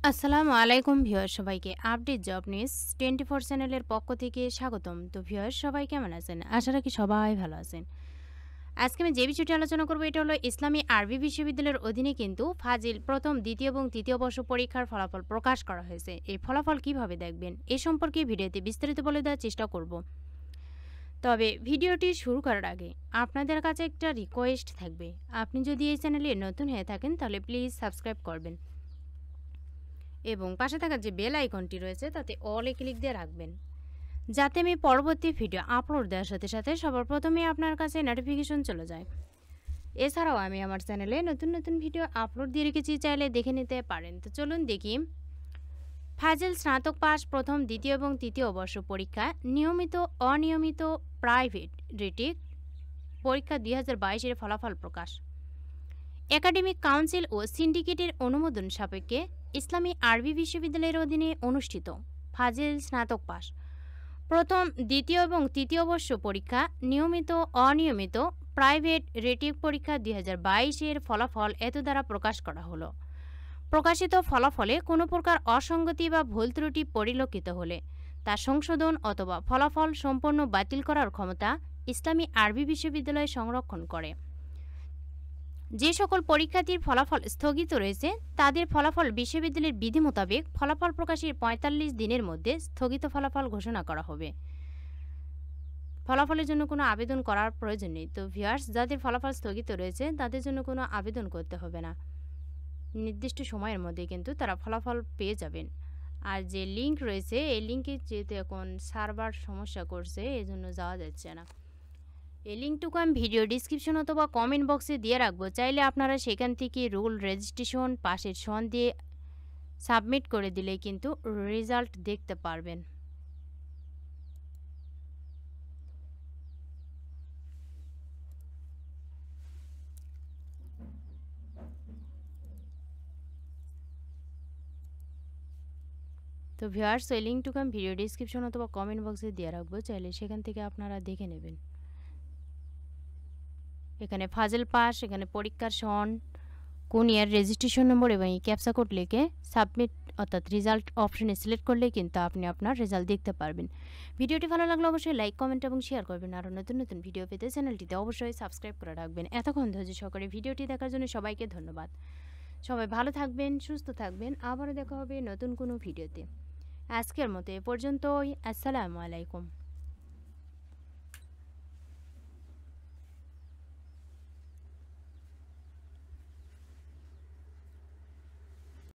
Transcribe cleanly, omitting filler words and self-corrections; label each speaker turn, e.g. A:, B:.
A: আসসালামু আলাইকুম ভিউয়ার সবাইকে আপডেট জব নিউজ 24 চ্যানেলের পক্ষ থেকে স্বাগতম। তো ভিউয়ার সবাই কেমন আছেন? আশা রাখি সবাই ভালো আছেন। আজকে আমি যে বিষয়টি আলোচনা করব এটা হলো ইসলামী আরবি বিশ্ববিদ্যালয়ের অধীনে কিন্তু ফাজিল প্রথম দ্বিতীয় এবং তৃতীয় বর্ষ পরীক্ষার ফলাফল প্রকাশ করা হয়েছে। এই ফলাফল কিভাবে দেখবেন এ সম্পর্কে ভিডিওতে বিস্তারিত বলে দেওয়ার চেষ্টা করব। তবে ভিডিওটি শুরু করার আগে আপনাদের কাছে একটা রিকোয়েস্ট থাকবে, আপনি যদি এই চ্যানেলে নতুন হয়ে থাকেন তাহলে প্লিজ সাবস্ক্রাইব করবেন এবং পাশে থাকা যে বেল আইকনটি রয়েছে তাতে অলে ক্লিক দিয়ে রাখবেন, যাতে আমি পরবর্তী ভিডিও আপলোড দেওয়ার সাথে সাথে সবার প্রথমে আপনার কাছে নোটিফিকেশন চলে যায়। এছাড়াও আমি আমার চ্যানেলে নতুন নতুন ভিডিও আপলোড দিয়ে রেখেছি, চাইলে দেখে নিতে পারেন। তো চলুন দেখি। ফাজিল স্নাতক পাস প্রথম দ্বিতীয় এবং তৃতীয় বর্ষ পরীক্ষা নিয়মিত অনিয়মিত প্রাইভেট রেটিক পরীক্ষা 2022-এর ফলাফল প্রকাশ। একাডেমিক কাউন্সিল ও সিন্ডিকেটের অনুমোদন সাপেক্ষে ইসলামী আরবি বিশ্ববিদ্যালয়ের অধীনে অনুষ্ঠিত ফাজিল স্নাতক পাস প্রথম দ্বিতীয় এবং তৃতীয় বর্ষ পরীক্ষা নিয়মিত অনিয়মিত প্রাইভেট রেটিক পরীক্ষা 2022-এর ফলাফল এত দ্বারা প্রকাশ করা হলো। প্রকাশিত ফলাফলে কোনো প্রকার অসঙ্গতি বা ভুল ত্রুটি পরিলক্ষিত হলে তা সংশোধন অথবা ফলাফল সম্পূর্ণ বাতিল করার ক্ষমতা ইসলামী আরবি বিশ্ববিদ্যালয় সংরক্ষণ করে। যে সকল পরীক্ষার্থীর ফলাফল স্থগিত রয়েছে তাদের ফলাফল বিশ্ববিদ্যালয়ের বিধি মোতাবেক ফলাফল প্রকাশের ৪৫ দিনের মধ্যে স্থগিত ফলাফল ঘোষণা করা হবে। ফলাফলের জন্য কোনো আবেদন করার প্রয়োজন নেই। তো ভিউয়ার্স, যাদের ফলাফল স্থগিত রয়েছে তাদের জন্য কোনো আবেদন করতে হবে না, নির্দিষ্ট সময়ের মধ্যে কিন্তু তারা ফলাফল পেয়ে যাবেন। আর যে লিঙ্ক রয়েছে এই লিঙ্কে যেহেতু এখন সার্ভার সমস্যা করছে এই জন্য যাওয়া যাচ্ছে না। এই লিঙ্কটুকু আমি ভিডিও ডিসক্রিপশন অথবা কমেন্ট বক্সে দিয়ে রাখবো, চাইলে আপনারা সেখান থেকে রুল রেজিস্ট্রেশন পাশের সন দিয়ে সাবমিট করে দিলে কিন্তু রেজাল্ট দেখতে পারবেন। তো ভিউয়ার্স, এই লিঙ্কটুকু আমি ভিডিও ডিসক্রিপশন অথবা কমেন্ট বক্সে দিয়ে রাখবো, চাইলে সেখান থেকে আপনারা দেখে নেবেন। এখানে ফাজিল পাস, এখানে পরীক্ষার সন, কোন ইয়ার, রেজিস্ট্রেশন নম্বর এবং ক্যাপচা কোড লিখে সাবমিট অর্থাৎ রেজাল্ট অপশনে সিলেক্ট করলে কিন্তু আপনি আপনার রেজাল্ট দেখতে পারবেন। ভিডিওটি ভালো লাগলে অবশ্যই লাইক, কমেন্ট এবং শেয়ার করবেন। আরও নতুন নতুন ভিডিও পেতে চ্যানেলটিতে অবশ্যই সাবস্ক্রাইব করে রাখবেন। এতক্ষণ ধৈর্য সহকারে ভিডিওটি দেখার জন্য সবাইকে ধন্যবাদ। সবাই ভালো থাকবেন, সুস্থ থাকবেন। আবারও দেখা হবে নতুন কোনো ভিডিওতে। আজকের মতো এ পর্যন্তই। আসসালামু আলাইকুম।